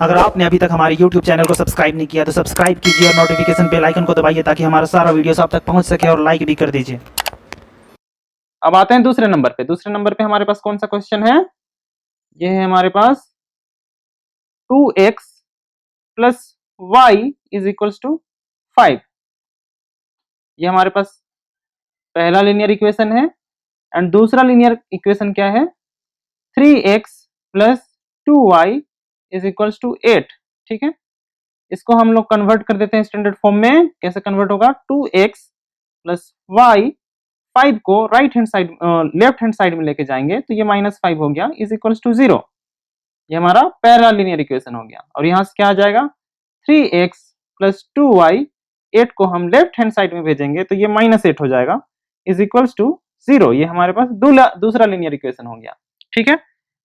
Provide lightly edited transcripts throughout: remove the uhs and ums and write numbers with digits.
अगर आपने अभी तक हमारे YouTube चैनल को सब्सक्राइब नहीं किया तो सब्सक्राइब कीजिए और नोटिफिकेशन बेल आइकन को दबाइए ताकि हमारा सारा वीडियो आप तक पहुंच सके और लाइक भी कर दीजिए। अब आते हैं दूसरे नंबर पे। दूसरे नंबर पे हमारे पास कौन सा क्वेश्चन है? ये है हमारे पास 2x plus y is equals to 5। ये हमारे पास पहला लीनियर इक्वेशन है एंड दूसरा लीनियर इक्वेशन क्या है? 3x plus 2y is equals to 8। ठीक है, इसको हम लोग कन्वर्ट कर देते हैं स्टैंडर्ड फॉर्म में। कैसे कन्वर्ट होगा? 2x प्लस वाई, 5 को right hand side left hand side में लेके जाएंगे तो ये -5 हो गया इज इक्वल्स टू 0। ये हमारा पैरेलल लीनियर इक्वेशन हो गया। और यहाँ से क्या आ जाएगा? 3x प्लस 2y, 8 को हम लेफ्ट हैंड साइड में भेजेंगे तो ये -8 हो जाएगा इज इक्वल्स टू 0। ये हमारे पास दूसरा लीनियर इक्वेशन हो गया। ठीक है,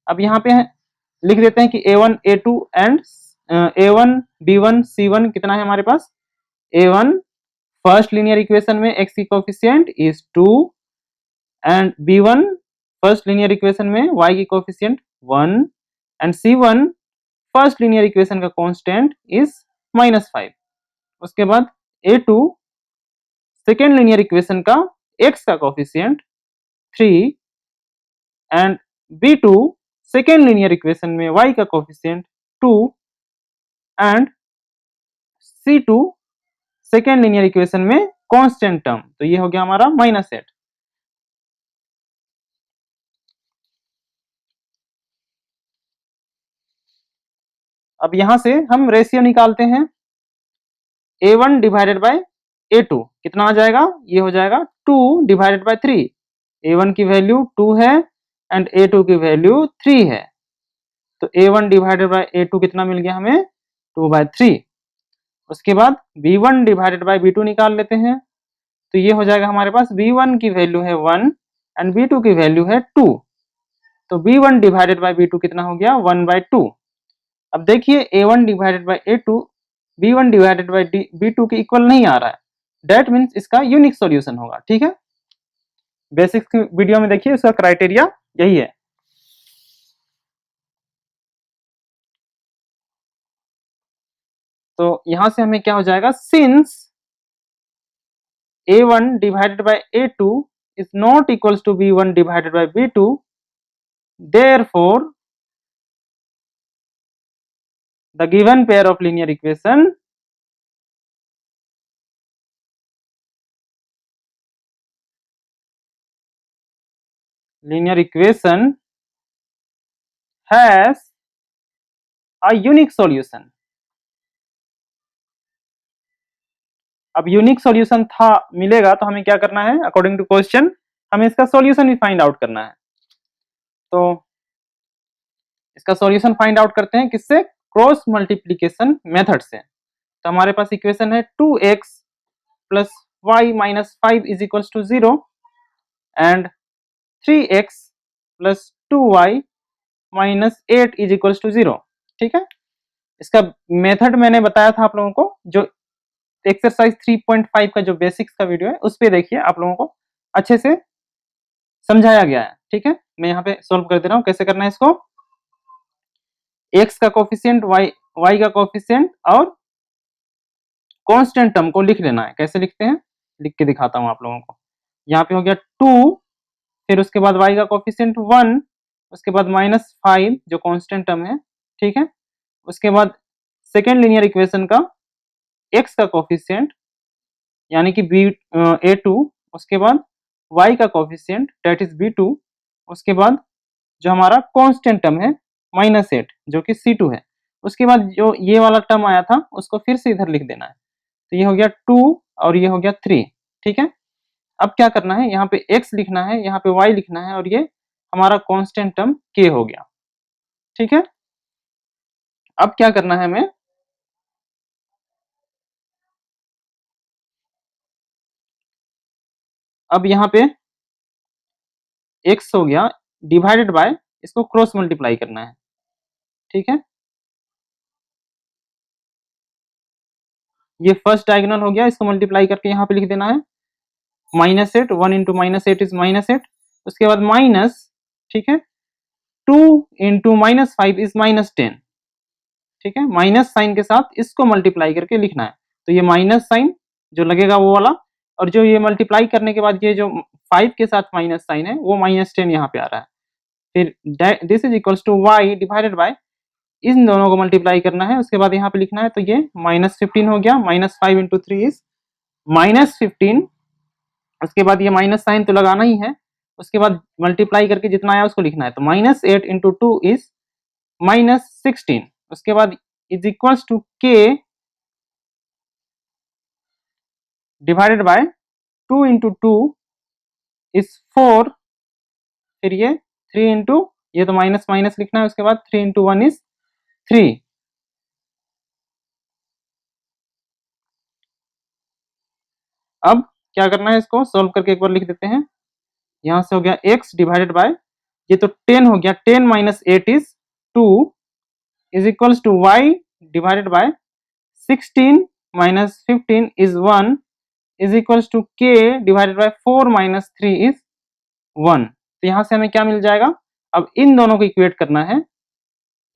अब यहाँ पे लिख देते हैं कि a1 a2 and a1 b1 c1 कितना है हमारे पास? a1 फर्स्ट लीनियर इक्वेशन में x की coefficient is 2 and b1 first linear equation में y की coefficient 1 and c1 first linear equation का कांस्टेंट इज -5। उसके बाद a2 सेकेंड लीनियर इक्वेशन का x का coefficient 3 and b2 second linear equation में y का coefficient 2 and c2 second linear equation में कांस्टेंट टर्म। तो ये हो गया हमारा -8। अब यहां से हम रेशियो निकालते हैं। a1 डिवाइडेड बाय a2 कितना आ जाएगा? ये हो जाएगा 2 डिवाइडेड बाय 3। a1 की वैल्यू 2 है एंड a2 की वैल्यू 3 है, तो a1 डिवाइडेड बाय a2 कितना मिल गया हमें? 2/3। उसके बाद b1 डिवाइडेड बाय b2 निकाल लेते हैं तो ये हो जाएगा हमारे पास b1 की वैल्यू है 1 एंड b2 की वैल्यू है 2, तो b1 डिवाइडेड बाय b2 कितना हो गया? 1/2। अब देखिए a1 divided by a2 b1 divided by b2 के इक्वल नहीं आ रहा है, दैट मीन्स इसका यूनिक सॉल्यूशन होगा। ठीक है, बेसिक्स की वीडियो में देखिए उसका क्राइटेरिया यही है। तो यहां से हमें क्या हो जाएगा? Since a1 divided by a2 is not equals to b1 divided by b2, therefore the given pair of linear equation has a unique solution। अब यूनिक सॉल्यूशन था मिलेगा तो हमें क्या करना है? अकॉर्डिंग टू क्वेश्चन हमें इसका सॉल्यूशन भी फाइंड आउट करना है। तो इसका सॉल्यूशन फाइंड आउट करते हैं किससे? क्रॉस मल्टीप्लीकेशन मेथड से। तो हमारे पास इक्वेशन है 2x plus y minus 5 is equals to 0 and 3x plus 2y minus 8 is equals to 0। ठीक है, इसका मेथड मैंने बताया था आप लोगों को, जो एक्सरसाइज 3.5 का जो बेसिक्स का वीडियो है उस पे देखिए, आप लोगों को अच्छे से समझाया गया है। ठीक है, मैं यहाँ पे सॉल्व कर दे रहा हूँ। कैसे करना है इसको? x का कोफिशिएंट, y का कोफिशिएंट और कांस्टेंट टर्म को लिख लेना है। कैसे लिखते हैं? लिख के दिखाता हूँ आप लोगों को। यहाँ पे हो गया 2, फिर उसके बाद y का कोफिशिएंट 1, उसके बाद -5 जो कांस्टेंट टर्म है। ठीक है, उसके बाद सेकेंड लीनियर इक्वेशन का x का कोफिशिएंट यानी कि a2, उसके बाद y का कोफिशिएंट दैट इज b2, उसके बाद जो हमारा कांस्टेंट टर्म है -8 जो कि c2 है, उसके बाद जो ये वाला टर्म आया था उसको फिर से इधर लिख देना है। तो ये हो गया 2 और ये हो गया 3। ठीक है, अब क्या करना है? यहाँ पे x लिखना है, यहाँ पे y लिखना है और ये हमारा कांस्टेंट टर्म k हो गया। ठीक है, अब क्या करना है हमें? अब यहाँ पे x हो गया डिवाइडेड बाय, इसको क्रॉस मल्टीप्लाई करना है। ठीक है, ये फर्स्ट डायगोनल हो गया, इसको मल्टीप्लाई करके यहाँ पे लिख देना है -8, 1 इंटू -8 इज -8, उसके बाद माइनस, ठीक है, 2 इंटू -5 इज -10, ठीक है, माइनस साइन के साथ इसको मल्टीप्लाई करके लिखना है। तो ये माइनस साइन जो लगेगा वो वाला, और जो ये मल्टीप्लाई करने के बाद ये जो 5 के साथ माइनस साइन है वो -10 यहाँ पे आ रहा है। फिर this is equals to y divided by, इन दोनों को मल्टीप्लाई करना है, उसके बाद यहाँ पे लिखना है, तो ये -15 हो गया। -5 इंटू 3 इज -15। उसके बाद ये माइनस साइन तो लगाना ही है, उसके बाद मल्टीप्लाई करके जितना आया उसको लिखना है। तो -8 इंटू 2 इज -16। उसके बाद is equals to k divided by 2 into 2 is 4। फिर ये 3 इंटू, ये तो माइनस माइनस लिखना है, उसके बाद 3 इंटू 1 इज 3। अब क्या करना है, इसको सोल्व करके एक बार लिख देते हैं। यहां से हो गया x डिवाइडेड बाय, ये तो 10 हो गया, 10 minus 8 is 2 is equals to y divided by 16 minus 15 is 1 is equals to k divided by 4 minus 3 is 1। तो यहां से हमें क्या मिल जाएगा, अब इन दोनों को इक्वेट करना है।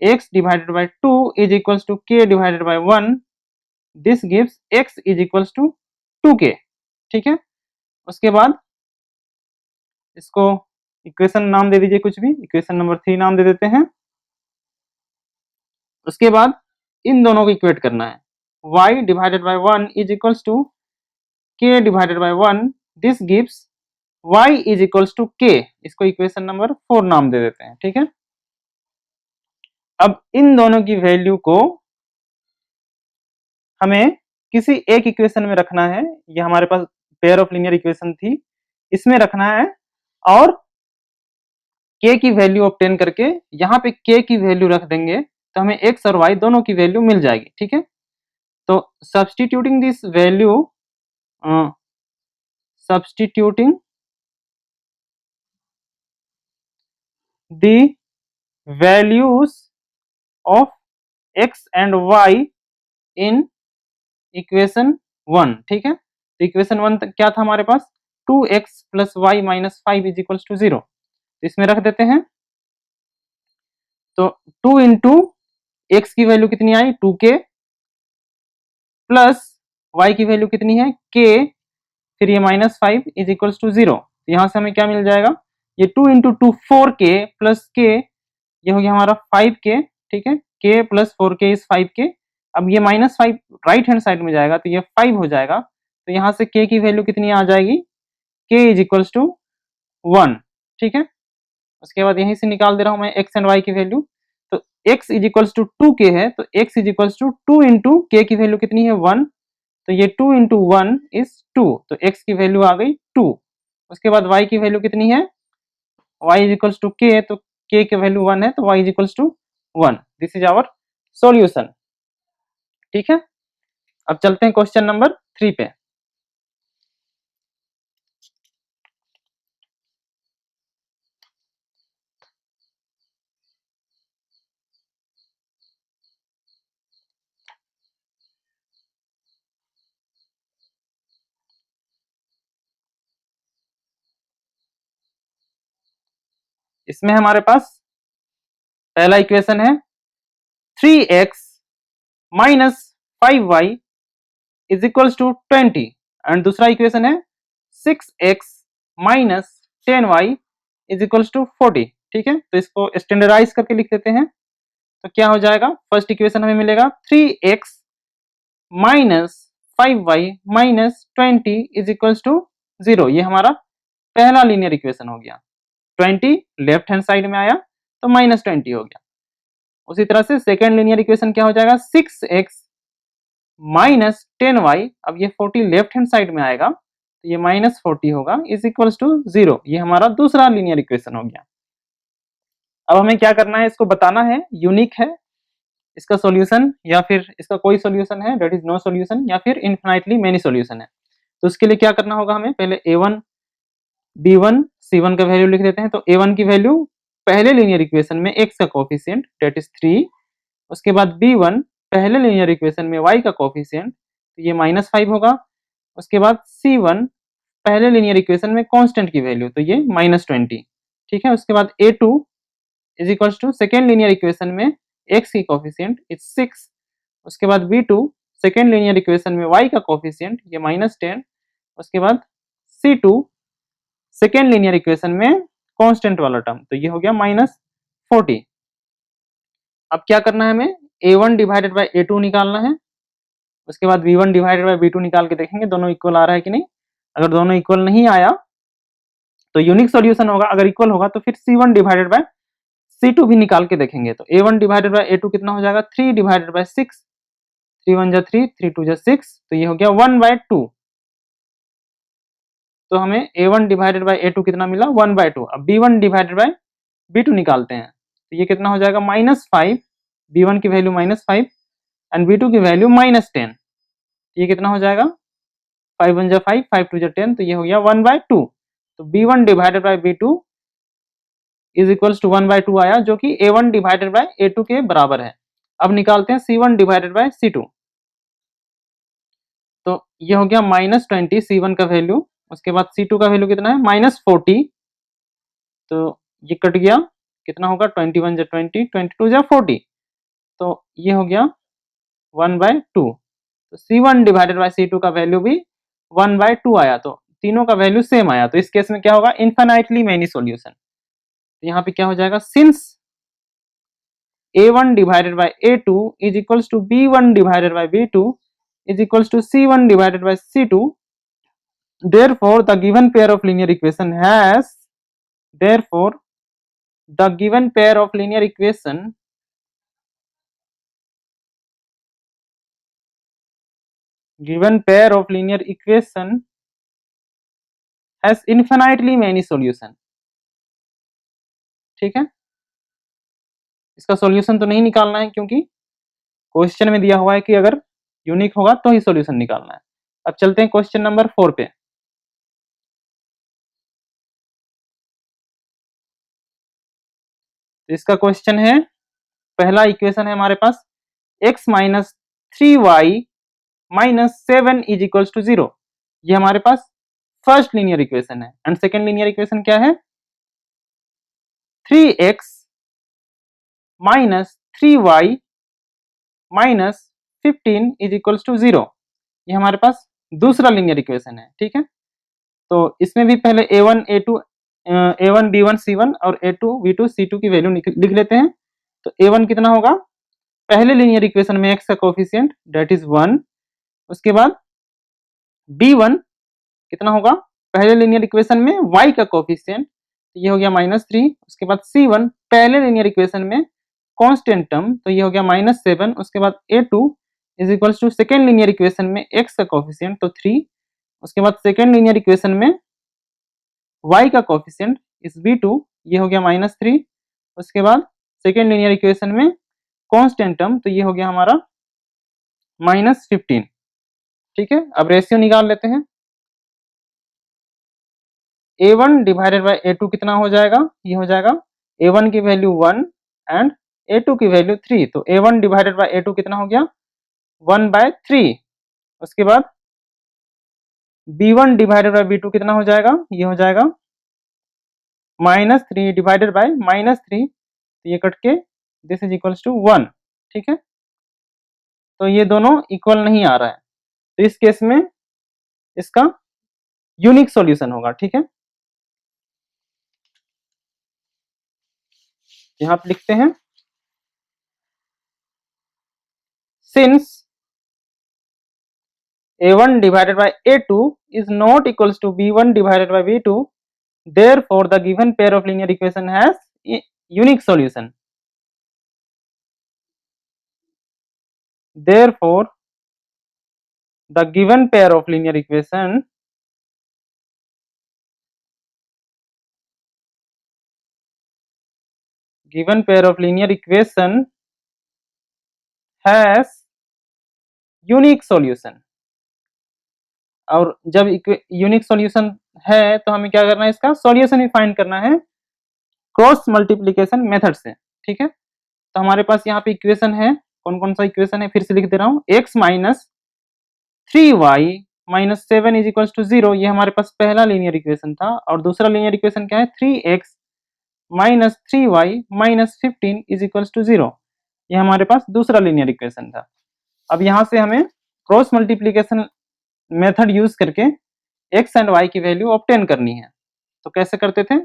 x divided by 2 is equals to k divided by 1, this gives x is equals to 2k। ठीक है, उसके बाद इसको इक्वेशन नाम दे दीजिए, कुछ भी, इक्वेशन नंबर 3 नाम दे देते हैं। उसके बाद इन दोनों को इक्वेट करना है। y divided by 1 is equals to k divided by 1, this gives y is equals to k। इसको इक्वेशन नंबर 4 नाम दे देते हैं। ठीक है, अब इन दोनों की वैल्यू को हमें किसी एक इक्वेशन में रखना है। ये हमारे पास पेयर ऑफ लीनियर इक्वेशन थी, इसमें रखना है, और k की वैल्यू ऑब्टेन करके यहाँ पे k की वैल्यू रख देंगे, तो हमें x और y दोनों की वैल्यू मिल जाएगी। ठीक है, तो substituting this value, substituting the values of x and y in equation 1। ठीक है, तो इक्वेशन 1 क्या था हमारे पास, 2x plus y minus 5 is equals to 0। इसमें रख देते हैं, तो 2 इंटू एक्स की वैल्यू कितनी आई 2k, प्लस y की वैल्यू कितनी है k, फिर ये -5 इज इक्वल्स टू 0। यहां से हमें क्या मिल जाएगा, ये 2 इंटू 2 4k प्लस k, ये हो गया हमारा 5k। ठीक है, k plus 4k is 5k। अब ये -5 राइट हैंड साइड में जाएगा तो ये 5 हो जाएगा। तो यहाँ से k की वैल्यू कितनी आ जाएगी, k इज इक्वल्स टू 1। ठीक है, उसके बाद यहीं से निकाल दे रहा हूं मैं x एंड y की वैल्यू। तो x is equals to 2k है, तो x is equals to 2 into k की वैल्यू कितनी है 1, तो ये 2 इंटू 1 इज 2, तो x की वैल्यू आ गई 2। उसके बाद y की वैल्यू कितनी है, y is equals to k, तो k की वैल्यू 1 है, तो y is equals to 1। This is our solution. ठीक है, अब चलते हैं क्वेश्चन नंबर 3 पे। इसमें हमारे पास पहला इक्वेशन है 3x minus 5y is equals to 20, and दूसरा इक्वेशन है 6x minus 10y is equals to 40। ठीक है, तो इसको स्टैंडर्डाइज करके लिख देते हैं। तो क्या हो जाएगा, फर्स्ट इक्वेशन हमें मिलेगा 3x minus 5y minus 20 is equals to 0। ये हमारा पहला लीनियर इक्वेशन हो गया। 20 लेफ्ट हैंड साइड में आया तो -20 हो गया। उसी तरह से सेकेंड लीनियर इक्वेशन क्या हो जाएगा, 6x माइनस 10y, अब ये 40 लेफ्ट हैंड साइड में आएगा तो ये -40 होगा, इज इक्वल्स टू 0। ये हमारा दूसरा लीनियर इक्वेशन हो गया। अब हमें क्या करना है, इसको बताना है यूनिक है इसका सॉल्यूशन, या फिर इसका कोई सॉल्यूशन है, दैट इज नो सॉल्यूशन, या फिर इनफिनाइटली मेनी सॉल्यूशन है। तो उसके लिए क्या करना होगा, हमें पहले a1 b1 c1 का वैल्यू लिख देते हैं। तो a1 की वैल्यू पहले लीनियर इक्वेशन में x का कोफिशिएंट दैट इज 3, उसके बाद b1 पहले लीनियर इक्वेशन में y का कोफिशिएंट, तो ये -5 होगा। उसके बाद c1 पहले लीनियर इक्वेशन में कांस्टेंट की वैल्यू, तो ये -20। ठीक है, उसके बाद a2 is equals to second linear equation में y का कोफिशिएंट, तो ये -5 होगा। उसके बाद c1 पहले लीनियर इक्वेशन में y का कोफिशिएंट, तो ये -20 ठीक है, उसके बाद a2 इज इक्वल्स टू 2 इसके बाद x की कोफिशिएंट इज 6, उसके बाद b2 सेकेंड लीनियर इक्वेशन में y का कोफिशिएंट ये -10, उसके बाद c2 सेकेंड लीनियर इक्वेशन में कांस्टेंट वाला टर्म, तो ये हो गया -40। अब क्या करना है हमें, a1 डिवाइडेड बाय a2 निकालना है, उसके बाद b1 डिवाइडेड बाय b2 निकाल के देखेंगे दोनों इक्वल आ रहा है कि नहीं। अगर दोनों इक्वल नहीं आया तो यूनिक सॉल्यूशन होगा, अगर इक्वल होगा तो फिर c1 डिवाइडेड बाय c2 भी निकाल के देखेंगे। तो a1 डिवाइडेड बाय a2 कितना हो जाएगा, 3 डिवाइडेड बाय 6, 3 1 जा 3, 3 2 जा 6, तो ये हो गया 1/2। तो हमें a1 डिवाइडेड बाय a2 कितना मिला, 1/2। अब b1 डिवाइडेड बाय b2 निकालते हैं, तो ये कितना हो जाएगा -5, b1 की वैल्यू -5 एंड b2 की वैल्यू -10, ये कितना हो जाएगा, 5 1 जा 5, 5 2 जा 10, तो ये हो गया 1/2। तो b1 divided by b2 is equals to 1/2 आया, जो कि a1 डिवाइडेड बाय a2 के बराबर है। अब निकालते हैं c1 डिवाइडेड बाय c2, तो ये हो गया -20 c1 का वैल्यू, उसके बाद c2 का वैल्यू कितना है -40, तो ये कट गया, कितना होगा 21 जा 20, 22 जा 40, तो ये हो गया 1/2। तो c1 डिवाइडेड बाय c2 का वैल्यू भी 1/2 आया, तो तीनों का वैल्यू सेम आया। तो इस केस में क्या होगा, इनफाइनाइटली मेनी सॉल्यूशन। तो यहाँ पे क्या हो जाएगा, since a1 divided by a2 is equals to b1 divided by b2 is equals to c1 divided by c2, therefore the given pair of linear equation has, therefore the given pair of linear equation has infinitely many solution। ठीक है, इसका solution तो नहीं निकालना है क्योंकि question में दिया हुआ है कि अगर यूनिक होगा तो ही सॉल्यूशन निकालना है। अब चलते हैं क्वेश्चन नंबर 4 पे। इसका क्वेश्चन है, पहला इक्वेशन है हमारे पास x minus 3y minus 7 is equals to 0, ये हमारे पास फर्स्ट लीनियर इक्वेशन है। एंड सेकेंड लीनियर इक्वेशन क्या है, 3x minus 3y minus 15 is equals to 0, ये हमारे पास दूसरा लीनियर इक्वेशन है। ठीक है, तो इसमें भी पहले a1 a2 a1 b1 c1 और a2 b2 c2 की वैल्यू लिख लेते हैं। तो a1 कितना होगा, पहले लीनियर इक्वेशन में x का कोफिशिएंट दैट इज 1, उसके बाद b1 कितना होगा, पहले लीनियर इक्वेशन में y का कोफिशिएंट, तो ये हो गया -3, उसके बाद c1 पहले लीनियर इक्वेशन में कांस्टेंट टर्म, तो ये हो गया -7, उसके बाद a2 is equals to second linear equation में x का कोफिशिएंट तो 3, उसके बाद सेकेंड लीनियर इक्वेशन में y का कोफिशिएंट इज b2, ये हो गया -3, उसके बाद सेकेंड लीनियर इक्वेशन में कांस्टेंट टर्म, तो ये हो गया हमारा -15। ठीक है, अब रेशियो निकाल लेते हैं। a1 डिवाइडेड बाय a2 कितना हो जाएगा, ये हो जाएगा a1 की वैल्यू 1 एंड a2 की वैल्यू 3, तो a1 डिवाइडेड बाय a2 कितना हो गया 1/3, उसके बाद b1 डिवाइडेड बाय b2 कितना हो जाएगा, ये हो जाएगा -3 डिवाइडेड बाय -3, तो ये कट के दिस इज इक्वल्स टू 1। ठीक है, तो ये दोनों इक्वल नहीं आ रहा है, तो इस केस में इसका यूनिक सॉल्यूशन होगा। ठीक है, यहां पे लिखते हैं, since a1 divided by a2 is not equals to b1 divided by b2, therefore the given pair of linear equation has unique solution। Therefore the given pair of linear equation has unique solution। और जब unique solution है तो हमें क्या करना है, इसका solution भी फाइंड करना है क्रॉस मल्टीप्लिकेशन मेथड से। ठीक है, तो हमारे पास यहाँ पे इक्वेशन है, कौन कौन सा इक्वेशन है फिर से लिख दे रहा हूँ, x minus 3y minus 7 is equals to 0, ये हमारे पास पहला लीनियर इक्वेशन था। और दूसरा लीनियर इक्वेशन क्या है, 3x minus 3y minus 15 is equals to 0, ये हमारे पास दूसरा लीनियर इक्वेशन था। अब यहाँ से हमें क्रॉस मल्टीप्लीकेशन मेथड यूज करके एक्स एंड वाई की वैल्यू ऑब्टेन करनी है। तो कैसे करते थे,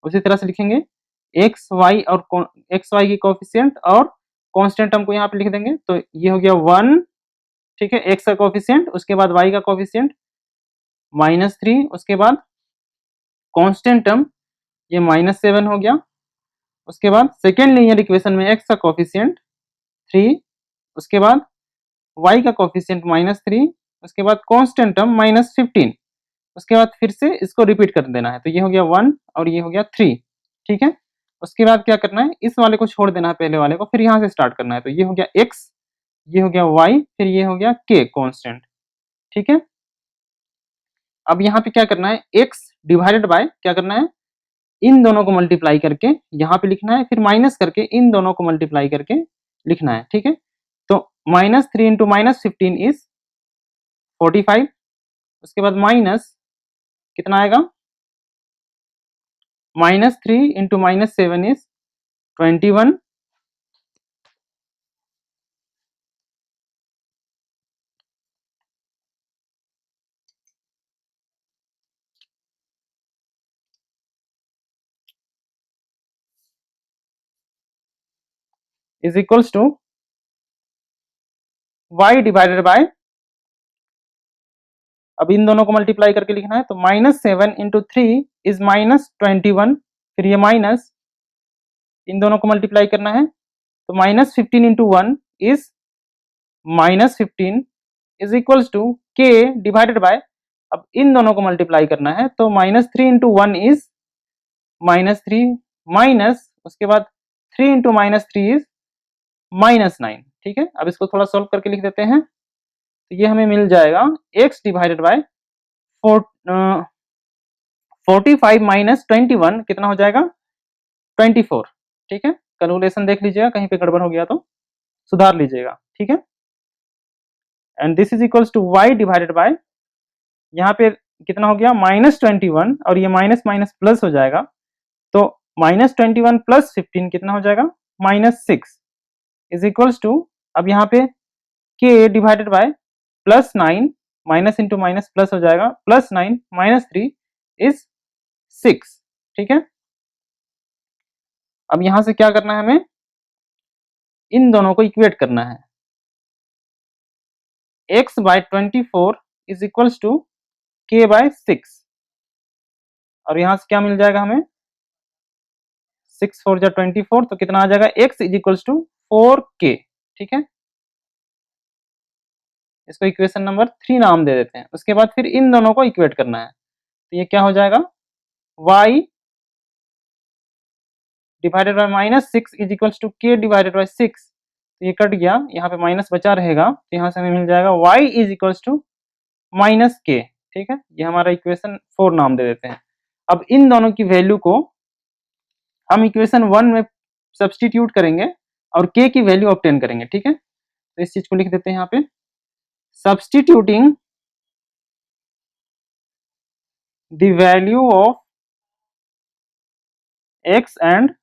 उसी तरह से लिखेंगे एक्स वाई और एक्स वाई की कोफिशिएंट और कांस्टेंट हमको यहाँ पे लिख देंगे। तो ये हो गया 1, ठीक है, एक्स का कोफिशिएंट, उसके बाद वाई का कोफिशिएंट -3, उसके बाद कांस्टेंट टर्म ये -7 हो गया। उसके बाद सेकेंड लीनियर इक्वेशन में एक्स का कोफिशिएंट 3, उसके बाद वाई का कोफिशिएंट -3, उसके बाद कांस्टेंट टर्म -15, उसके बाद फिर से इसको रिपीट कर देना है। तो ये हो गया 1 और ये हो गया 3, ठीक है। उसके बाद क्या करना है, इस वाले को छोड़ देना है पहले वाले को, फिर यहाँ से स्टार्ट करना है। तो ये हो गया x, ये हो गया y, फिर ये हो गया k कांस्टेंट, ठीक है। अब यहाँ पे क्या करना है, x डिवाइडेड बाय क्या करना है, इन दोनों को मल्टीप्लाई करके यहाँ पे लिखना है, फिर माइनस करके इन दोनों को मल्टीप्लाई करके लिखना है, ठीक है। तो -3 इंटू -15 इज 45, उसके बाद माइनस कितना आएगा, -3 into -7 is 21, is equals to y divided by, अब इन दोनों को मल्टीप्लाई करके लिखना है। तो -7 इंटू 3 इज -21, फिर ये माइनस, इन दोनों को मल्टीप्लाई करना है। तो -15 into 1 is -15 is equals to k divided by, अब इन दोनों को मल्टीप्लाई करना है। तो -3 इंटू 1 इज -3 माइनस, उसके बाद 3 इंटू -3 इज -9, ठीक है। अब इसको थोड़ा सॉल्व करके लिख देते हैं। तो ये हमें मिल जाएगा x डिवाइडेड बाय 45 माइनस 21 कितना हो जाएगा, 24, ठीक है। कैलकुलेशन देख लीजिएगा, कहीं पे गड़बड़ हो गया तो सुधार लीजिएगा, ठीक है। And this is equals to y divided by, यहाँ पे कितना हो गया, -21 और ये माइनस माइनस प्लस हो जाएगा। तो -21 प्लस 15 कितना हो जाएगा, -6 इज इक्वल्स टू, अब यहाँ पे k divided bye +9, minus into minus plus हो जाएगा, +9 -3 इज 6, ठीक है। अब यहां से क्या करना है, हमें इन दोनों को इक्वेट करना है। x by 24 is equals to k by 6, और यहां से क्या मिल जाएगा हमें, 6 4 जा 24, तो कितना आ जाएगा, x is equals to 4k, ठीक है। इसको इक्वेशन नंबर 3 नाम दे देते हैं। उसके बाद फिर इन दोनों को इक्वेट करना है। तो ये क्या हो जाएगा, y divided by -6 is equals to k divided by 6, तो ये कट गया, यहाँ पे माइनस बचा रहेगा, तो यहाँ से हमें मिल जाएगा y is equals to -k, ठीक है। ये हमारा इक्वेशन 4 नाम दे देते हैं। अब इन दोनों की वैल्यू को हम इक्वेशन 1 में सब्सटीट्यूट करेंगे और k की वैल्यू ऑब्टेन करेंगे, ठीक है। तो इस चीज को लिख देते हैं यहाँ पे, substituting the value of x and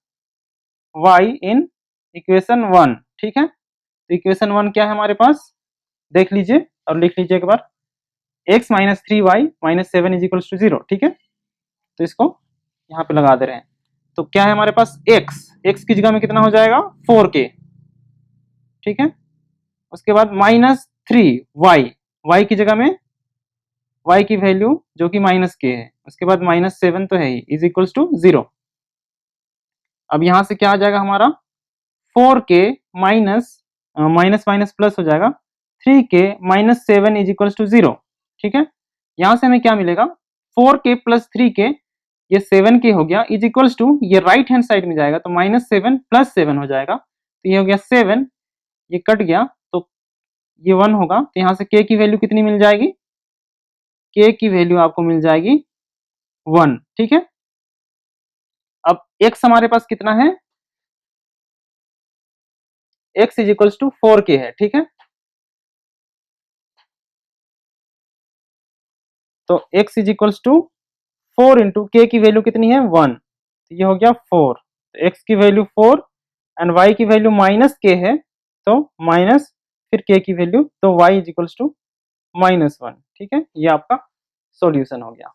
y in equation 1, ठीक है। तो इक्वेशन 1 क्या है हमारे पास, देख लीजिए और लिख लीजिए एक बार, x minus 3y minus 7 is equals to 0, ठीक है। तो इसको यहाँ पे लगा दे रहे हैं। तो क्या है हमारे पास, x की जगह में कितना हो जाएगा, 4k, ठीक है। उसके बाद -3y, y की जगह में y की वैल्यू जो कि -k है, उसके बाद -7 तो है ही, इज इक्वल्स टू 0। अब यहां से क्या आ जाएगा हमारा, 4k minus minus minus plus हो जाएगा, 3k minus 7 is equals to 0, ठीक है। यहां से हमें क्या मिलेगा, 4k प्लस 3k, ये 7k हो गया, इज इक्वल्स टू, ये राइट हैंड साइड में जाएगा तो -7 प्लस 7 हो जाएगा, तो ये हो गया 7, ये कट गया तो ये 1 होगा। तो यहाँ से k की वैल्यू कितनी मिल जाएगी, k की वैल्यू आपको मिल जाएगी 1, ठीक है। अब x हमारे पास कितना है, x is equals to 4k है, ठीक है। तो x is equals to 4 into k की वैल्यू कितनी है, 1, तो ये हो गया 4, तो x की वैल्यू 4 एंड y की वैल्यू माइनस के है, तो माइनस फिर k की वैल्यू, तो y इज इक्वल्स टू -1। ठीक है, ये आपका सॉल्यूशन हो गया।